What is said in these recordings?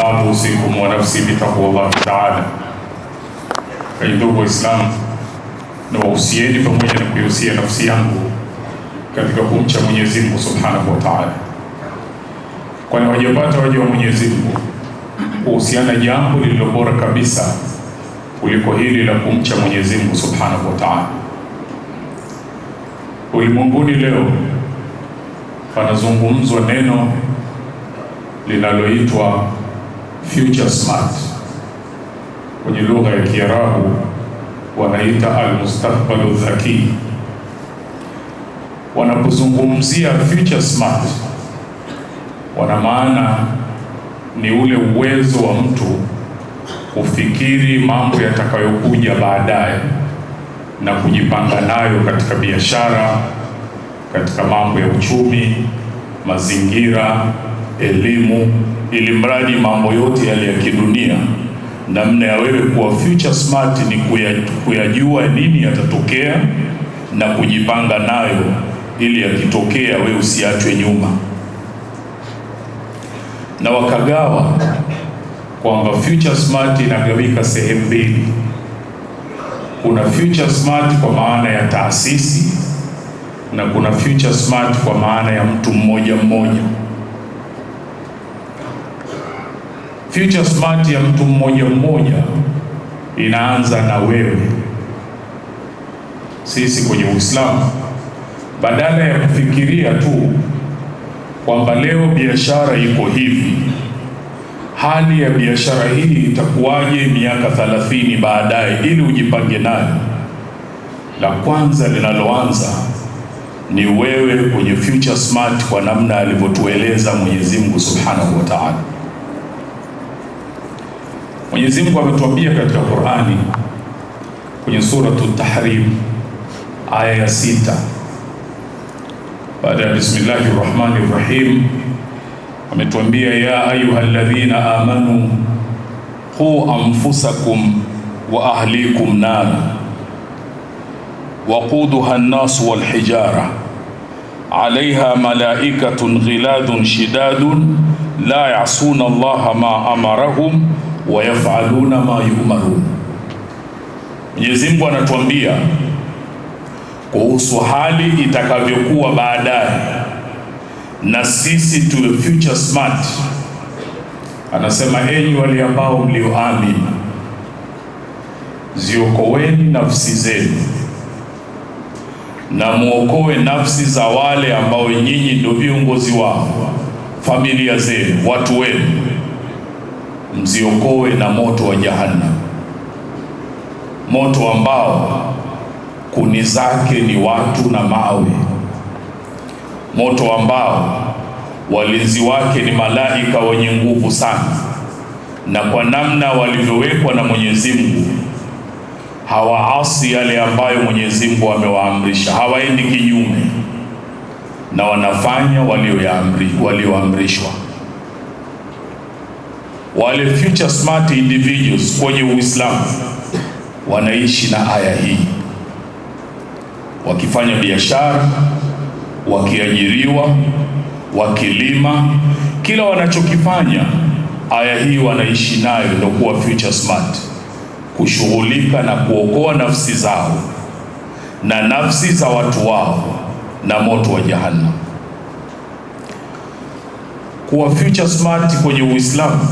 بعد أوصيكم ونفسي بتقوى الله تعالى. Ndugu Waislamu, nawahusieni pamoja na kuihusia nafsi yangu katika kumcha Mwenyezi Mungu Subhanahu wa Ta'ala, kwani wajapata waja wa Mwenyezi Mungu kuhusiana jambo lililo bora kabisa kuliko hili la kumcha Mwenyezi Mungu Subhanahu wa Ta'ala. Ulimwenguni leo panazungumzwa neno linaloitwa future smart. Kwenye lugha ya Kiarabu wanaita al-mustakbalu dhaki. Wanapozungumzia future smart, wana maana ni ule uwezo wa mtu kufikiri mambo yatakayokuja baadaye na kujipanga nayo katika biashara, katika mambo ya uchumi, mazingira, elimu, ili mradi mambo yote yale ya kidunia. Namna ya wewe kuwa future smart ni kuyajua nini yatatokea na kujipanga nayo, ili yakitokea wewe usiachwe nyuma. Na wakagawa kwamba future smart inagawika sehemu mbili. Kuna future smart kwa maana ya taasisi na kuna future smart kwa maana ya mtu mmoja mmoja. Future smart ya mtu mmoja mmoja inaanza na wewe. Sisi kwenye Uislamu, badala ya kufikiria tu kwamba leo biashara iko hivi, hali ya biashara hii itakuwaje miaka 30 baadaye, ili ujipange nayo, la kwanza linaloanza ni wewe kwenye future smart, kwa namna alivyotueleza Mwenyezi Mungu Subhanahu wa Ta'ala. Mwenyezi Mungu ametuambia katika Qur'ani kwenye Suratul Tahrim aya ya 6, baada ya bismillahir rahmanir rahim, ametuambia ya ayyuhalladhina amanu qu anfusakum wa ahlikum nara waquduha an-nas wal hijara alayha malaikatun ghiladun shidadun la ya'suna Allaha ma amarahum wa yaf'aluna ma yu'marun. Mwenyezi Mungu anatuambia kuhusu hali itakavyokuwa baadaye, na sisi tuwe future smart. Anasema, enyi wale ambao mlioamini, ziokoeni nafsi zenu na muokoe nafsi za wale ambao nyinyi ndio viongozi wao, familia zenu, watu wenu, mziokoe na moto wa Jahannam, moto ambao kuni zake ni watu na mawe, moto ambao walinzi wake ni malaika wenye nguvu sana, na kwa namna walivyowekwa na Mwenyezi Mungu hawaasi yale ambayo Mwenyezi Mungu amewaamrisha, hawaendi kinyume, na wanafanya walioamrishwa. Wale future smart individuals kwenye Uislamu wanaishi na aya hii, wakifanya biashara, wakiajiriwa, wakilima, kila wanachokifanya aya hii wanaishi nayo, ndio kuwa future smart, kushughulika na kuokoa nafsi zao na nafsi za watu wao na moto wa Jahannam. Kuwa future smart kwenye Uislamu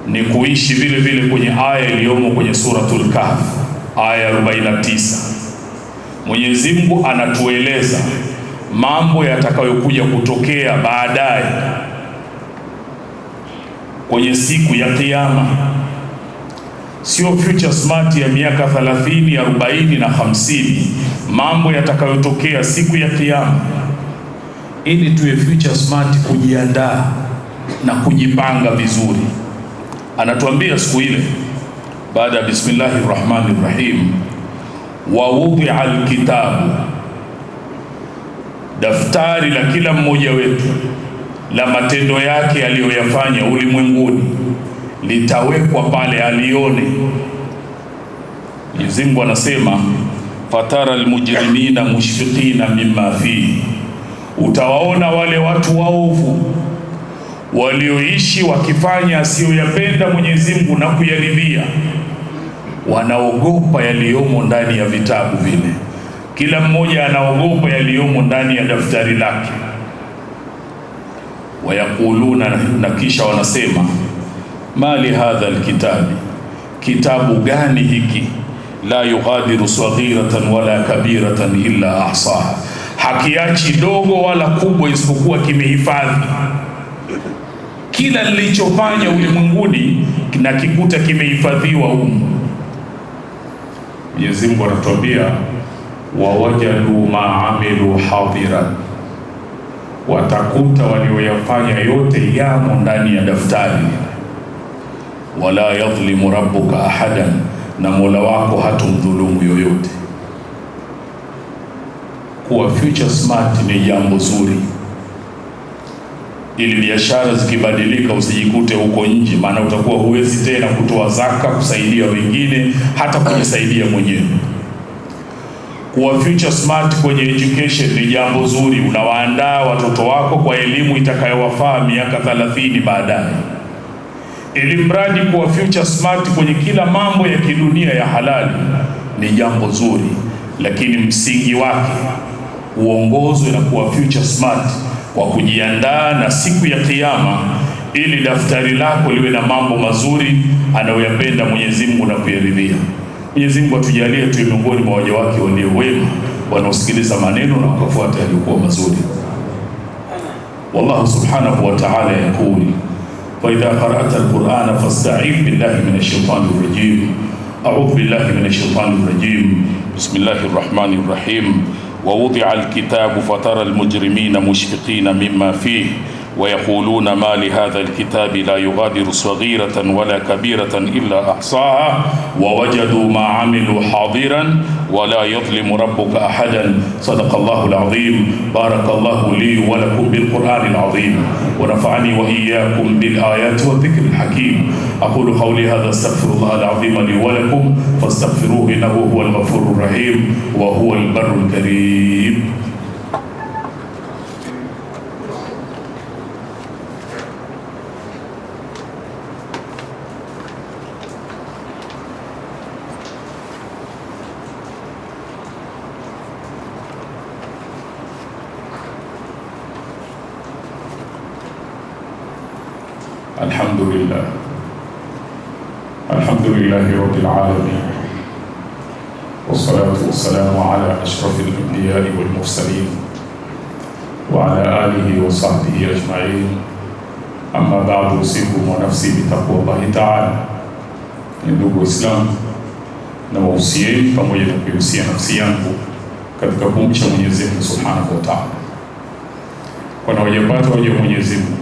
ni kuishi vile vile kwenye aya iliyomo kwenye Suratul Kahf aya 49. Mwenyezi Mungu anatueleza mambo yatakayokuja kutokea baadaye kwenye siku ya Kiyama. Sio future smart ya miaka 30, 40 na 50, mambo yatakayotokea siku ya Kiyama, ili tuwe future smart, kujiandaa na kujipanga vizuri. Anatuambia siku ile, baada ya bismillahir rahmanir rahim, wa wudi'a alkitabu, daftari la kila mmoja wetu la matendo yake aliyoyafanya ulimwenguni litawekwa pale alione. Mwenyezi Mungu anasema, fatara almujrimina mushfiqina mimma fihi, utawaona wale watu waovu walioishi wakifanya asiyoyapenda Mwenyezi Mungu na kuyaridhia, wanaogopa yaliyomo ndani ya vitabu vile. Kila mmoja anaogopa yaliyomo ndani ya daftari lake. Wayakuluna, na kisha wanasema, mali hadha alkitabi, kitabu gani hiki, la yughadiru saghiratan wala kabiratan illa ahsaha, hakiachi dogo wala kubwa isipokuwa kimehifadhi. Kila nilichofanya ulimwenguni na kikuta kimehifadhiwa humu. Mwenyezi Mungu anatuambia, wawajadu ma amilu hadiran, watakuta walioyafanya yote yamo ndani ya daftari. Wala yadhlimu rabbuka ahadan, na Mola wako hatumdhulumu yoyote. Kuwa future smart ni jambo zuri, ili biashara zikibadilika usijikute huko nje, maana utakuwa huwezi tena kutoa zaka, kusaidia wengine, hata kujisaidia mwenyewe. Kuwa future smart kwenye education ni jambo zuri, unawaandaa watoto wako kwa elimu itakayowafaa miaka 30 baadaye. Ili mradi kuwa future smart kwenye kila mambo ya kidunia ya halali ni jambo zuri, lakini msingi wake uongozwe na kuwa future smart kwa kujiandaa na siku ya Kiyama, ili daftari lako liwe na mambo mazuri anayoyapenda Mwenyezi Mungu na kuyaridhia. Mwenyezi Mungu atujalie tu miongoni mwa waja wake walio wema, wanaosikiliza maneno na wakafuata yaliyokuwa mazuri. Wallahu subhanahu wa ta'ala yaqul, fa idha qara'ta al-Qur'ana fasta'idh billahi minash shaitanir rajim. A'udhu billahi minash shaitanir rajim. Bismillahir rahmanir rahim. ووضع الكتاب فترى المجرمين مشفقين مما فيه ويقولون ما لهذا الكتاب لا يغادر صغيرة ولا كبيرة إلا أحصاها ووجدوا ما عملوا حاضرا ولا يظلم ربك أحدا. صدق الله العظيم. بارك الله لي ولكم بالقرآن العظيم، ونفعني وإياكم بالآيات والذكر الحكيم. أقول قولي هذا، استغفر الله العظيم لي ولكم فاستغفروه إنه هو الغفور الرحيم وهو البر الكريم. الحمد لله رب العالمين، والصلاة والسلام على أشرف الأنبياء والمرسلين وعلى آله وصحبه أجمعين. أما بعد، أوصيكم ونفسي بتقوى الله تعالى. Ndugu Waislamu, na wausieni pamoja na kuihusia nafsi yangu katika kumcha Mwenyezi Mungu Subhanahu wa Ta'ala. Kwa wajapata waja Mwenyezi Mungu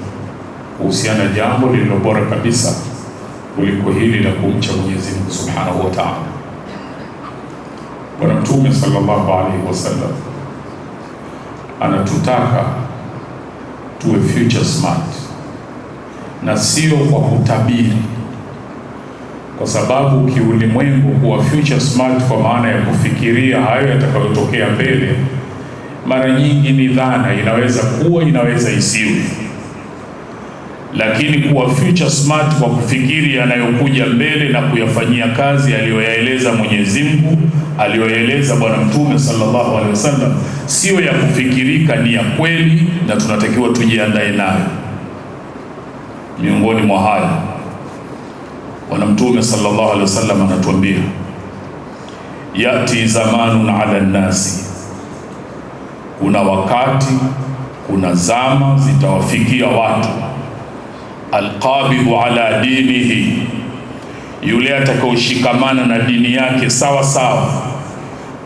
kuhusiana jambo lililo bora kabisa kuliko hili la kumcha Mwenyezi Mungu Subhanahu wa Ta'ala. Bwana Mtume sallallahu alaihi wasallam anatutaka tuwe future smart, na sio kwa kutabiri, kwa sababu kiulimwengu kuwa future smart kwa maana ya kufikiria hayo yatakayotokea mbele, mara nyingi ni dhana, inaweza kuwa, inaweza isiwe. Lakini kuwa future smart kwa kufikiri yanayokuja mbele na kuyafanyia kazi aliyoyaeleza Mwenyezi Mungu, aliyoyaeleza Bwana Mtume sallallahu alaihi wasallam, sio ya kufikirika, ni ya kweli na tunatakiwa tujiandae nayo. Miongoni mwa haya, Bwana Mtume sallallahu alaihi wasallam anatuambia, yati zamanun ala nasi, kuna wakati, kuna zama zitawafikia watu, alqabidu ala dinihi, yule atakaoshikamana na dini yake sawa sawa,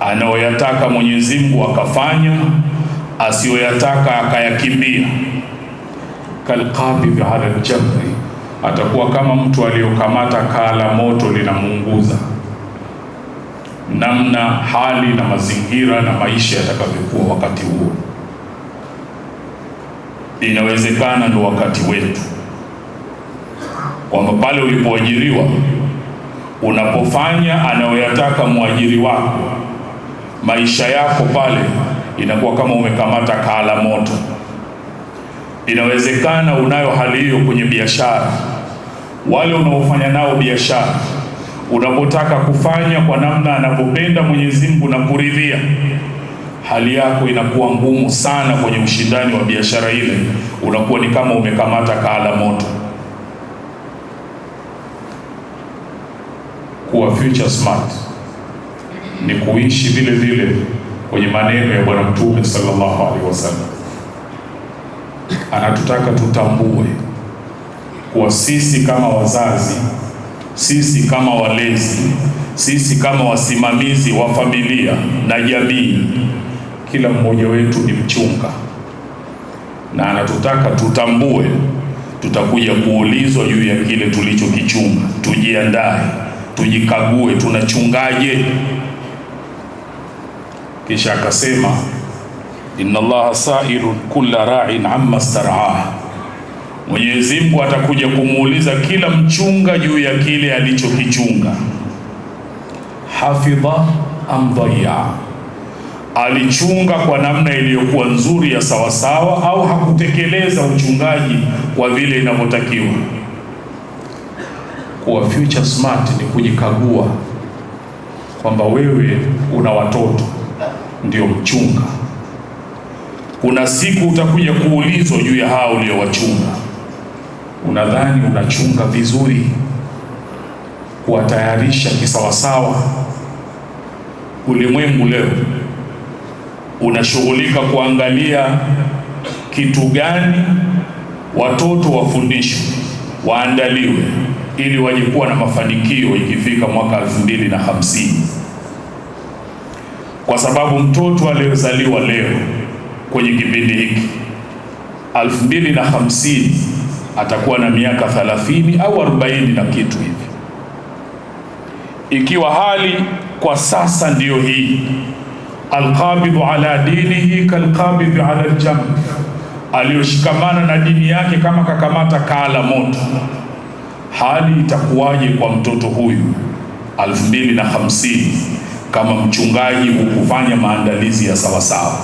anaoyataka Mwenyezi Mungu akafanya, asiyoyataka akayakimbia. Kalqabid ala aljabri, atakuwa kama mtu aliyokamata kaa la moto linamuunguza. Namna hali na mazingira na maisha yatakavyokuwa wakati huo, inawezekana ndo wakati wetu, kwamba pale ulipoajiriwa, unapofanya anayoyataka mwajiri wako, maisha yako pale inakuwa kama umekamata kaa la moto. Inawezekana unayo hali hiyo kwenye biashara. Wale unaofanya nao biashara, unapotaka kufanya kwa namna anavyopenda Mwenyezi Mungu na kuridhia, hali yako inakuwa ngumu sana kwenye ushindani wa biashara ile. Unakuwa ni kama umekamata kaala moto. Kuwa future smart ni kuishi vile vile kwenye maneno ya Bwana Mtume sallallahu alaihi wasallam. Anatutaka tutambue kuwa sisi kama wazazi, sisi kama walezi, sisi kama wasimamizi wa familia na jamii, kila mmoja wetu ni mchunga, na anatutaka tutambue tutakuja kuulizwa juu ya kile tulichokichunga. Tujiandae, tujikague, tunachungaje? Kisha akasema, inna Allaha sa'ilun kulla ra'in amma star'ah. Mwenyezi Mungu atakuja kumuuliza kila mchunga juu ya kile alichokichunga. Hafidha am dhayya, alichunga kwa namna iliyokuwa nzuri ya sawasawa, au hakutekeleza uchungaji kwa vile inavyotakiwa. Kuwa future smart ni kujikagua kwamba wewe una watoto, ndio mchunga. Kuna siku utakuja kuulizwa juu ya hao uliowachunga. Unadhani unachunga vizuri, kuwatayarisha kisawasawa? Ulimwengu leo unashughulika kuangalia kitu gani watoto wafundishwe, waandaliwe ili waje kuwa na mafanikio ikifika mwaka 2050. Kwa sababu mtoto aliyezaliwa leo kwenye kipindi hiki 2050 atakuwa na miaka 30 au 40 na kitu hivi. Ikiwa hali kwa sasa ndiyo hii, alqabidhu ala dinihi kalqabidhi ala aljamr, aliyoshikamana na dini yake kama kakamata kaala moto, hali itakuwaje kwa mtoto huyu 2050 kama mchungaji hukufanya maandalizi ya sawasawa,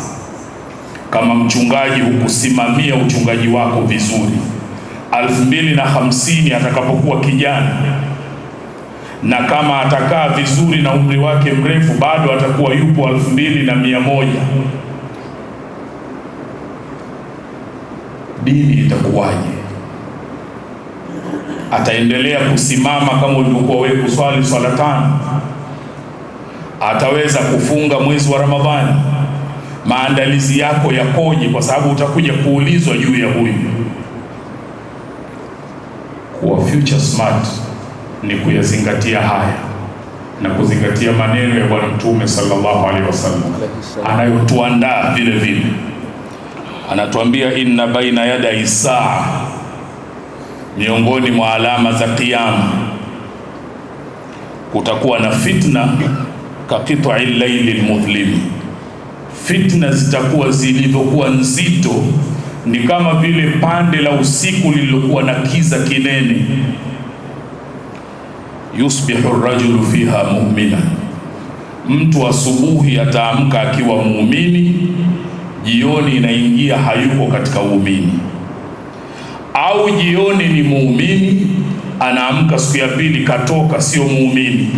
kama mchungaji hukusimamia uchungaji wako vizuri? 2050 atakapokuwa kijana, na kama atakaa vizuri na umri wake mrefu, bado atakuwa yupo 2100, dini itakuwaje? Ataendelea kusimama kama ulivyokuwa wewe kuswali swala 5? Ataweza kufunga mwezi wa Ramadhani? Maandalizi yako yakoje? Kwa sababu utakuja kuulizwa juu ya huyu. Kuwa future smart ni kuyazingatia haya na kuzingatia maneno ya Bwana Mtume sallallahu alaihi wasallam anayotuandaa vile vile. Anatuambia, inna baina yada isaa, miongoni mwa alama za kiyama kutakuwa na fitna ka qit'i layli almudhlim. Fitna zitakuwa zilivyokuwa nzito ni kama vile pande la usiku lililokuwa na kiza kinene. Yusbihu ar-rajulu fiha mu'mina, mtu asubuhi ataamka akiwa muumini, jioni inaingia hayuko katika uumini. Au jioni ni muumini, anaamka siku ya pili katoka sio muumini.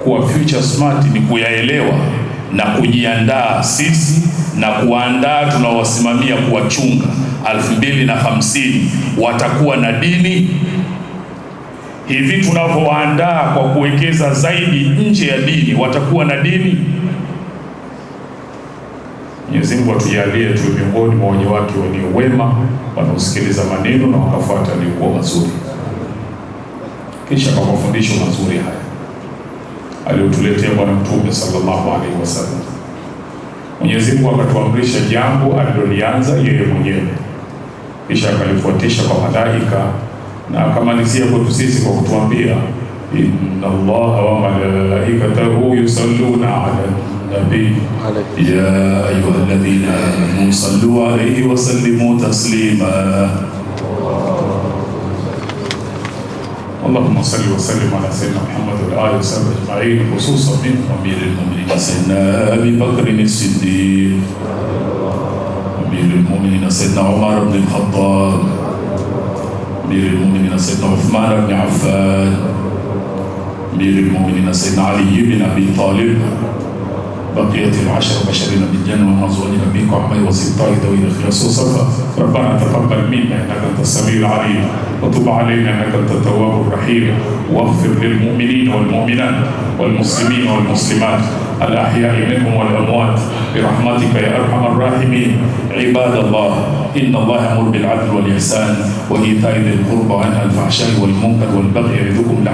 Kuwa future smart ni kuyaelewa na kujiandaa sisi na kuandaa tunawasimamia kuwachunga 2050 watakuwa na dini. Hivi tunavyoandaa kwa kuwekeza zaidi nje ya dini, watakuwa na dini? Mwenyezi Mungu atujalie tu miongoni mwa wenye wake walio wema, wanaosikiliza maneno na wakafuata yaliyokuwa mazuri. Kisha kwa mafundisho mazuri haya aliyotuletea Bwana Mtume sallallahu alaihi wasallam, Mwenyezi Mungu akatuamrisha jambo alilolianza yeye mwenyewe, kisha akalifuatisha kwa malaika, na akamalizia kwetu sisi kwa kutuambia, inna Allaha wa malaikatahu yusalluna ala nabi ya ayyuhalladhina amanu sallu alayhi wa sallimu taslima. Allahumma salli wa sallim ala sayyidina Muhammad wa alihi wa sahbihi ajma'in, khususan min amiril mu'minin sayyidina Abi Bakr as-Siddiq أمير المؤمنين سيدنا عمر بن الخطاب، أمير المؤمنين سيدنا عثمان بن عفان، أمير المؤمنين سيدنا علي بن أبي طالب، بقية العشر بشرين بالجنة وأزواج نبيك وعمي وسبطائي ذوي الإخلاص وصفا. ربنا تقبل منا إنك أنت السميع العليم، وتب علينا إنك أنت التواب الرحيم، واغفر للمؤمنين والمؤمنات والمسلمين والمسلمات الأحياء منهم والأموات برحمتك يا أرحم الراحمين. عباد الله، إن الله يأمر بالعدل والإحسان وإيتاء ذي القربى وينهى عن الفحشاء والمنكر والبغي يعظكم